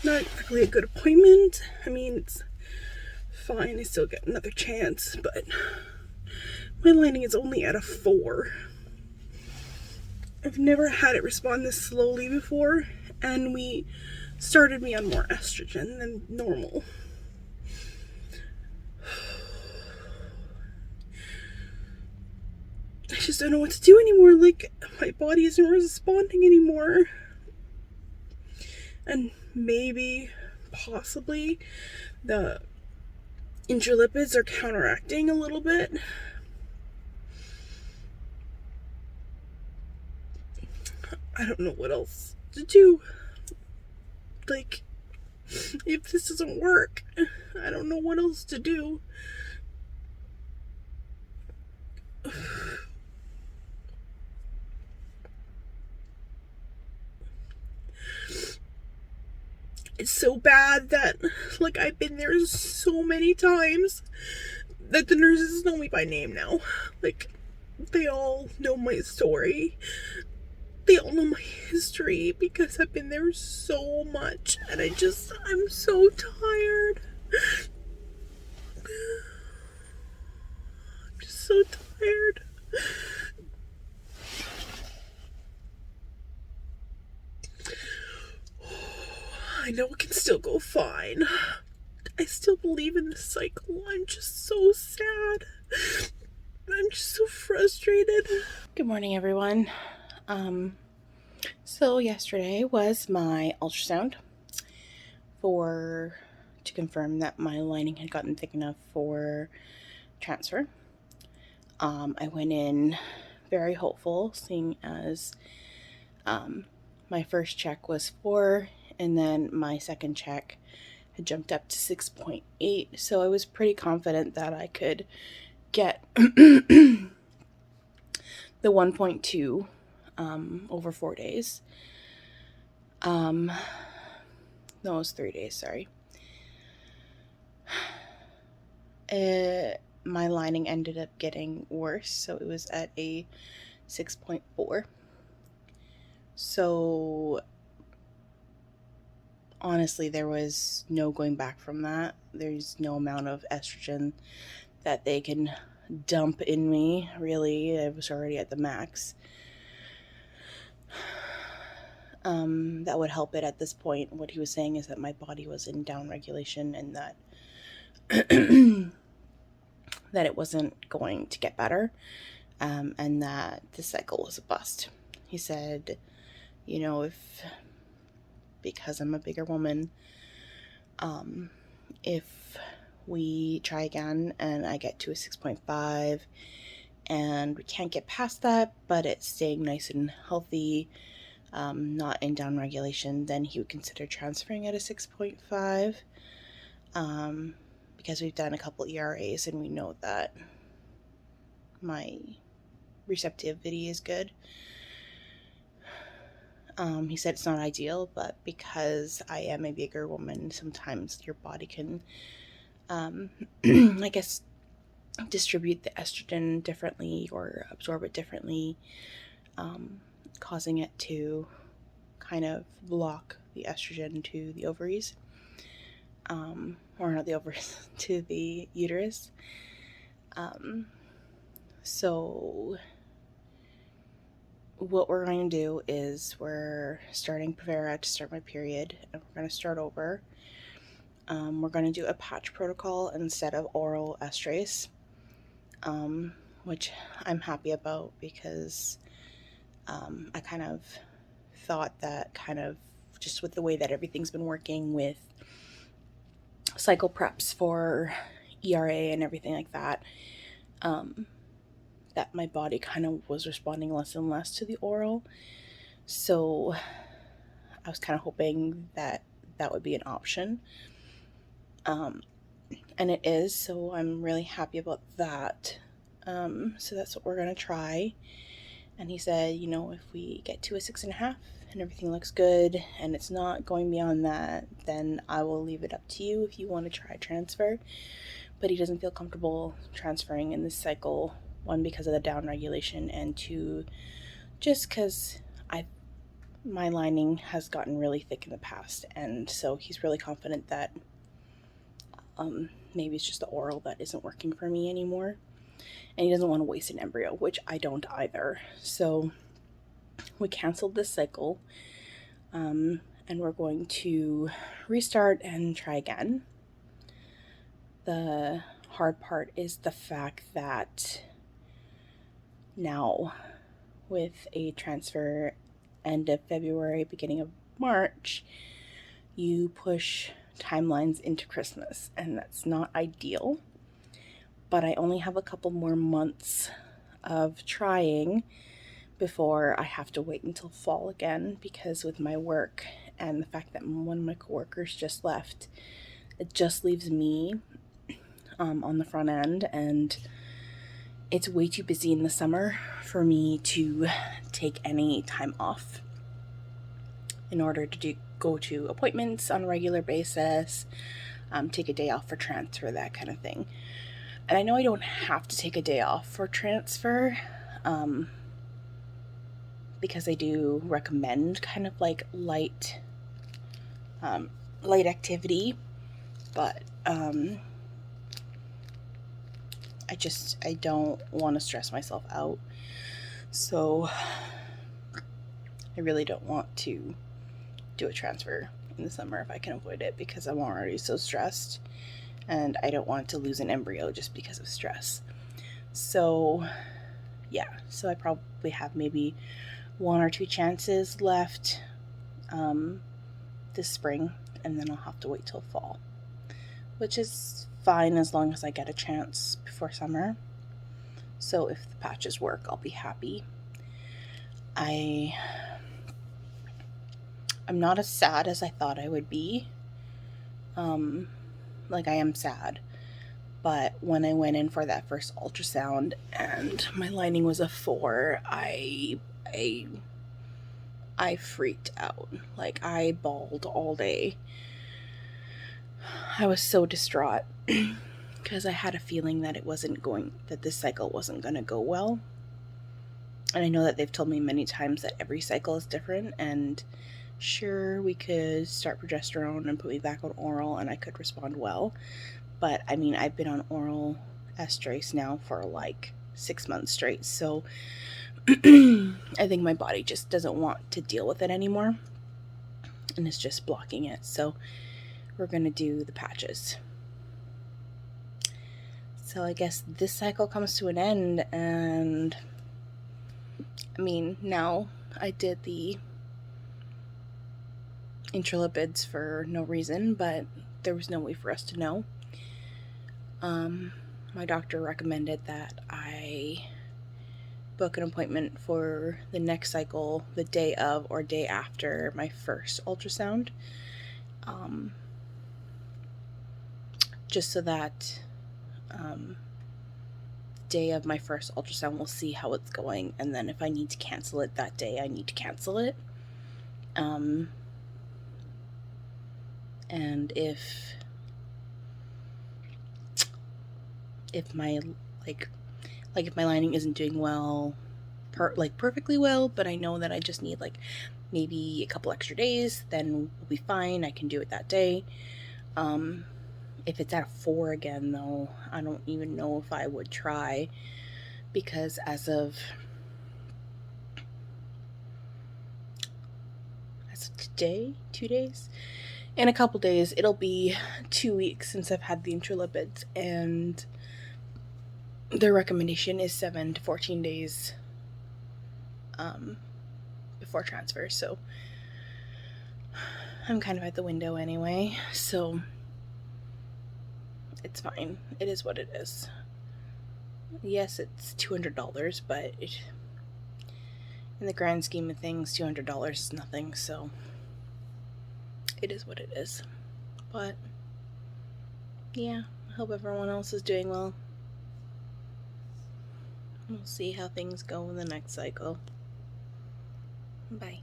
not exactly a good appointment. I mean, it's fine, I still get another chance, but my lining is only at a 4. I've never had it respond this slowly before, and we started me on more estrogen than normal. I just don't know what to do anymore. Like, my body isn't responding anymore. And maybe, possibly, the intralipids are counteracting a little bit. I don't know what else to do. Like, if this doesn't work, I don't know what else to do. It's so bad that, like, I've been there so many times that the nurses know me by name now. Like, they all know my story. They all know my history because I've been there so much, and I'm so tired. I'm just so tired. I know it can still go fine. I still believe in the cycle. I'm just so sad. I'm just so frustrated. Good morning, everyone. So yesterday was my ultrasound to confirm that my lining had gotten thick enough for transfer. I went in very hopeful, seeing as my first check was 4, and then my second check had jumped up to 6.8, so I was pretty confident that I could get the 1.2 over 4 days. No, it was 3 days, sorry. My lining ended up getting worse, so it was at a 6.4. So honestly, there was no going back from that. There's no amount of estrogen that they can dump in me, really. I was already at the max. That would help it at this point. What he was saying is that my body was in down regulation and that that it wasn't going to get better, and that the cycle was a bust. He said, because I'm a bigger woman, if we try again and I get to a 6.5 and we can't get past that, but it's staying nice and healthy, not in down regulation, then he would consider transferring at a 6.5, because we've done a couple ERAs and we know that my receptivity is good. He said it's not ideal, but because I am a bigger woman, sometimes your body can, I guess, distribute the estrogen differently or absorb it differently, causing it to kind of block the estrogen to the ovaries, or not the ovaries, to the uterus. So what we're going to do is we're starting Provera to start my period, and we're going to start over. We're going to do a patch protocol instead of oral estrase, which I'm happy about because I kind of thought that just with the way that everything's been working with cycle preps for ERA and everything like that, that my body kind of was responding less and less to the oral. So I was kind of hoping that that would be an option. And it is, so I'm really happy about that. So that's what we're going to try. And he said, if we get to a 6.5 and everything looks good and it's not going beyond that, then I will leave it up to you if you want to try transfer. But he doesn't feel comfortable transferring in this cycle, 1, because of the down regulation, and 2, just because my lining has gotten really thick in the past, and so he's really confident that maybe it's just the oral that isn't working for me anymore, and he doesn't want to waste an embryo, which I don't either. So we canceled this cycle, and we're going to restart and try again. The hard part is the fact that now, with a transfer end of February, beginning of March, you push timelines into Christmas, and that's not ideal. But I only have a couple more months of trying before I have to wait until fall again, because with my work and the fact that one of my coworkers just left, it just leaves me on the front end, and it's way too busy in the summer for me to take any time off in order to go to appointments on a regular basis, take a day off for transfer, that kind of thing. And I know I don't have to take a day off for transfer, because they do recommend kind of like light activity, but I don't want to stress myself out, so I really don't want to do a transfer in the summer if I can avoid it, because I'm already so stressed, and I don't want to lose an embryo just because of stress. So yeah, so I probably have maybe 1 or 2 chances left this spring, and then I'll have to wait till fall, which is fine as long as I get a chance before summer. So if the patches work, I'll be happy. I'm not as sad as I thought I would be. Like, I am sad, but when I went in for that first ultrasound and my lining was a 4, I freaked out. Like, I bawled all day. I was so distraught because I had a feeling that that this cycle wasn't going to go well. And I know that they've told me many times that every cycle is different, and sure, we could start progesterone and put me back on oral and I could respond well. But I mean, I've been on oral estrase now for like 6 months straight, so I think my body just doesn't want to deal with it anymore, and it's just blocking it. So we're gonna do the patches. So I guess this cycle comes to an end, and I mean, now I did the intralipids for no reason, but there was no way for us to know. My doctor recommended that I book an appointment for the next cycle the day of or day after my first ultrasound, just so that day of my first ultrasound we'll see how it's going, and then if I need to cancel it that day, I need to cancel it. And if my if my lining isn't doing well, perfectly well, but I know that I just need like maybe a couple extra days, then we'll be fine. I can do it that day. If it's at a 4 again, though, I don't even know if I would try, because as of today, 2 days, in a couple days, it'll be 2 weeks since I've had the intralipids, and their recommendation is 7 to 14 days before transfer. So I'm kind of at the window anyway, so it's fine. It is what it is. Yes, it's $200, but in the grand scheme of things, $200 is nothing, so it is what it is. But yeah, I hope everyone else is doing well. We'll see how things go in the next cycle. Bye.